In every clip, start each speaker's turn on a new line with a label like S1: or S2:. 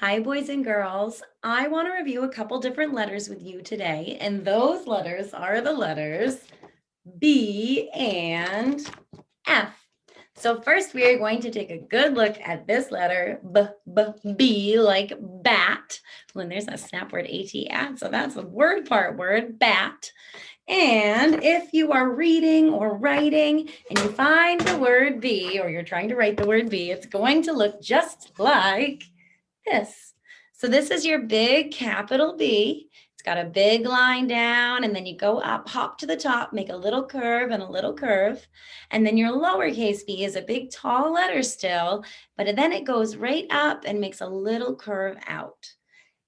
S1: Hi, boys and girls. I want to review a couple different letters with you today, and those letters are the letters B and F. So first we are going to take a good look at this letter, B, like bat. When there's a snap word, AT, at, so that's a word part word, bat. And if you are reading or writing and you find the word B, or you're trying to write the word B, it's going to look just like this. So this is your big capital B. It's got a big line down, and then you go up, hop to the top, make a little curve and a little curve. And then your lowercase b is a big tall letter still, but then it goes right up and makes a little curve out.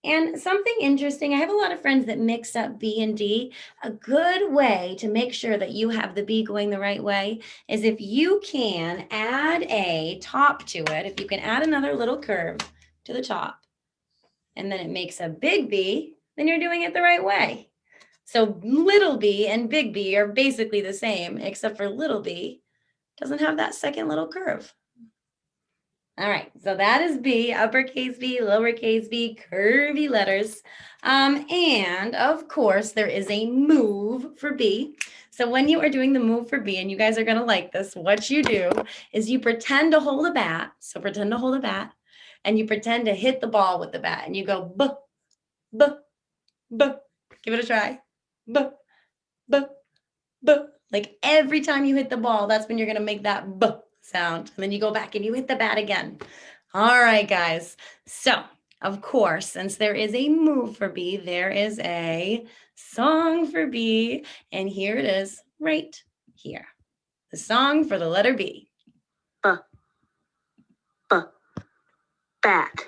S1: And something interesting, I have a lot of friends that mix up B and D. A good way to make sure that you have the B going the right way is if you can add a top to it, if you can add another little curve to the top, and then it makes a big B, then you're doing it the right way. So little b and big B are basically the same, except for little b doesn't have that second little curve. All right, so that is B, uppercase B, lowercase b, curvy letters. And of course, there is a move for B. So when you are doing the move for B, and you guys are going to like this, what you do is you pretend to hold a bat. So pretend to hold a bat, and you pretend to hit the ball with the bat, and you go, b, b, b. Give it a try. B, b, b. Like every time you hit the ball, that's when you're going to make that b sound. And then you go back and you hit the bat again. All right, guys. So, of course, since there is a move for B, there is a song for B. And here it is right here. The song for the letter B.
S2: B, b, bat.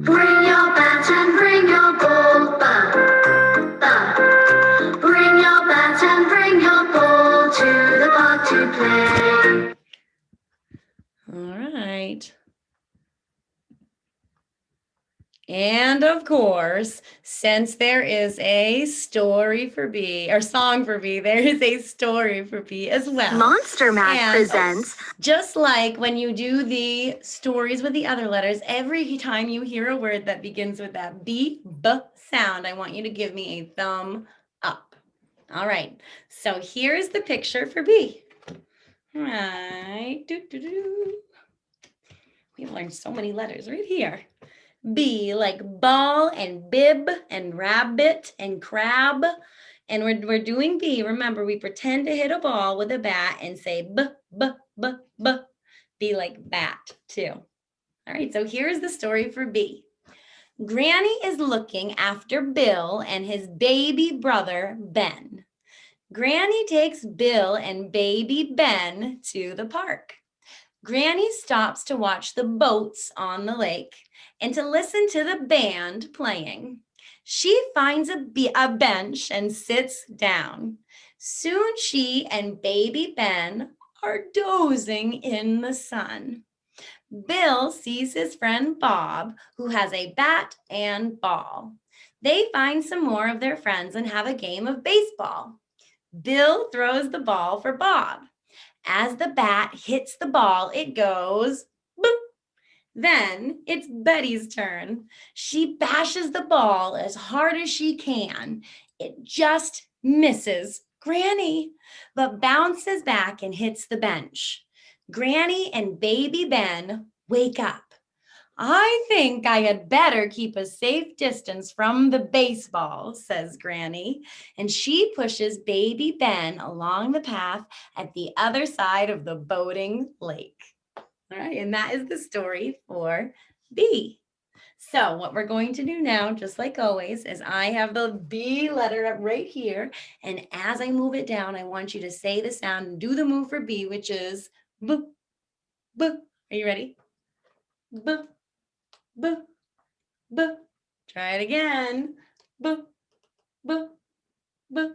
S2: Bring your bat and bring your ball, ba, ba. Bring your bat and bring your ball to the park to play.
S1: All right. And of course, since there is a story for B, or song for B, there is a story for B as well.
S2: Monster Math presents.
S1: Just like when you do the stories with the other letters, every time you hear a word that begins with that B sound, I want you to give me a thumb up. All right, so here's the picture for B. All right, we've learned so many letters right here. B, like ball and bib and rabbit and crab. And we're doing B. Remember, we pretend to hit a ball with a bat and say b, b, b, b. B like bat, too. All right, so here's the story for B. Granny is looking after Bill and his baby brother, Ben. Granny takes Bill and baby Ben to the park. Granny stops to watch the boats on the lake and to listen to the band playing. She finds a bench and sits down. Soon she and baby Ben are dozing in the sun. Bill sees his friend Bob, who has a bat and ball. They find some more of their friends and have a game of baseball. Bill throws the ball for Bob. As the bat hits the ball, it goes boop. Then it's Betty's turn. She bashes the ball as hard as she can. It just misses Granny, but bounces back and hits the bench. Granny and baby Ben wake up. I think I had better keep a safe distance from the baseball, says Granny, and she pushes baby Ben along the path at the other side of the boating lake. All right, and that is the story for B. So what we're going to do now, just like always, is I have the B letter up right here, and as I move it down, I want you to say the sound and do the move for B, which is B, B. Are you ready? B. B, b. Try it again. B, b, b.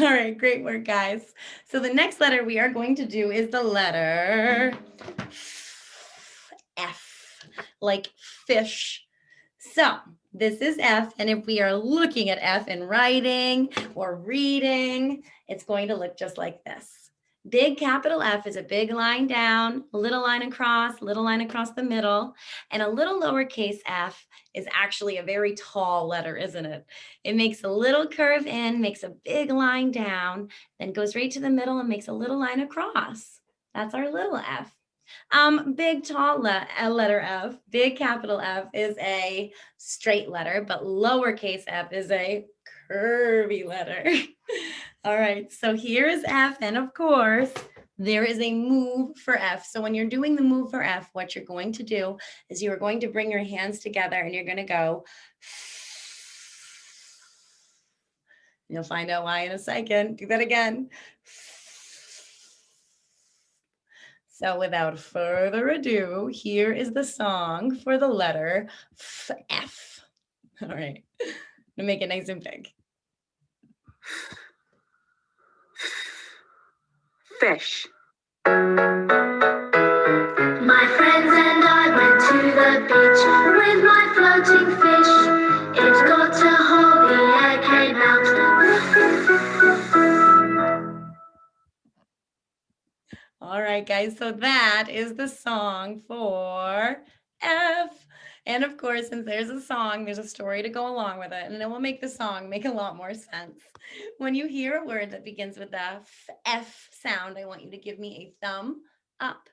S1: All right, great work, guys. So the next letter we are going to do is the letter F, like fish. So this is F, and if we are looking at F in writing or reading, it's going to look just like this. Big capital F is a big line down, a little line across the middle, and a little lowercase f is actually a very tall letter, isn't it? It makes a little curve in, makes a big line down, then goes right to the middle and makes a little line across. That's our little f. Big tall letter F, big capital F is a straight letter, but lowercase f is a curvy letter. All right, so here is F, and of course, there is a move for F. So when you're doing the move for F, what you're going to do is you are going to bring your hands together and you're going to go. You'll find out why in a second. Do that again. So without further ado, here is the song for the letter F. All right, I'm gonna make it nice and big.
S2: Fish. My friends and I went to the beach with my floating fish. It got a hole, the air came out.
S1: All right, guys, so that is the song for F. And of course, since there's a song, there's a story to go along with it, and it will make the song make a lot more sense. When you hear a word that begins with the F sound, I want you to give me a thumb up.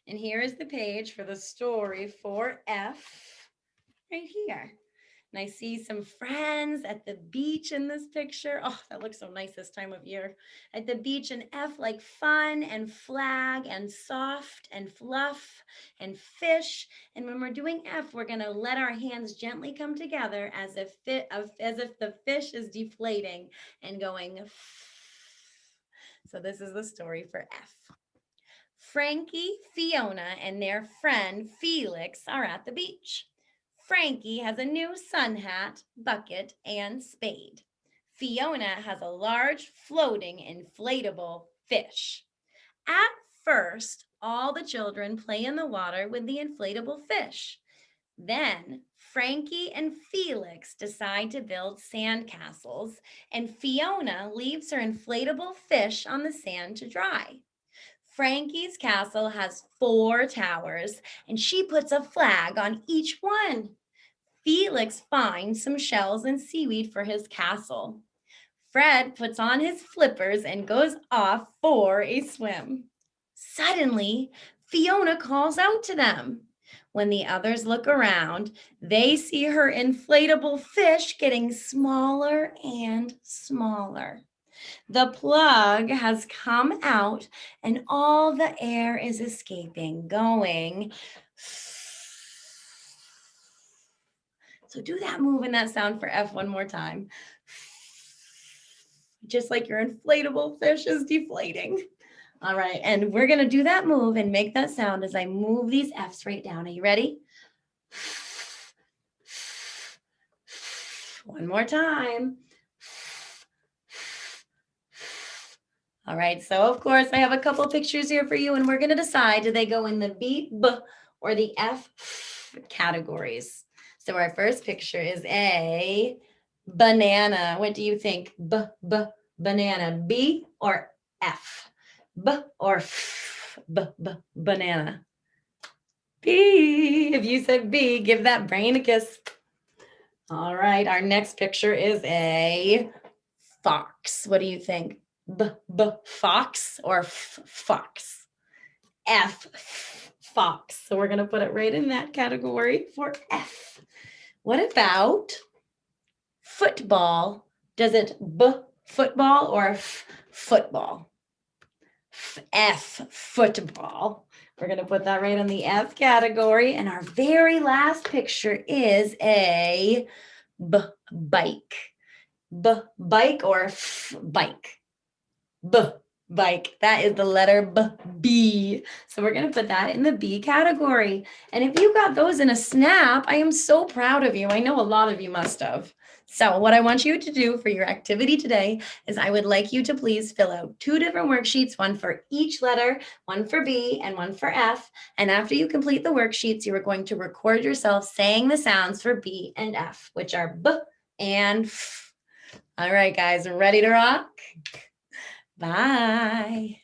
S1: And here is the page for the story for F right here. And I see some friends at the beach in this picture. Oh, that looks so nice this time of year. At the beach, and F like fun and flag and soft and fluff and fish. And when we're doing F, we're going to let our hands gently come together as if the fish is deflating and going. So this is the story for F. Frankie, Fiona, and their friend Felix are at the beach. Frankie has a new sun hat, bucket, and spade. Fiona has a large floating inflatable fish. At first, all the children play in the water with the inflatable fish. Then Frankie and Felix decide to build sand castles, and Fiona leaves her inflatable fish on the sand to dry. Frankie's castle has 4 towers, and she puts a flag on each one. Felix finds some shells and seaweed for his castle. Fred puts on his flippers and goes off for a swim. Suddenly, Fiona calls out to them. When the others look around, they see her inflatable fish getting smaller and smaller. The plug has come out and all the air is escaping, going. So do that move and that sound for F one more time. Just like your inflatable fish is deflating. All right, and we're gonna do that move and make that sound as I move these F's right down. Are you ready? One more time. All right, so of course I have a couple pictures here for you, and we're gonna decide, do they go in the B, B, or the F categories? So our first picture is a banana. What do you think? B, B, banana. B or F? B or F? B, B, banana. B. If you said B, give that brain a kiss. All right, our next picture is a fox. What do you think? B, B, fox or F, fox? F, fox. So we're going to put it right in that category for F. What about football? Does it B, football, or F, football? F, football. We're going to put that right in the F category. And our very last picture is a B, bike. B, bike, or F, bike? B, bike. That is the letter B, B. So we're going to put that in the B category. And if you got those in a snap, I am so proud of you. I know a lot of you must have. So what I want you to do for your activity today is I would like you to please fill out 2 different worksheets, one for each letter, one for B and one for F. And after you complete the worksheets, you are going to record yourself saying the sounds for B and F, which are B and F. All right, guys, ready to rock? Bye.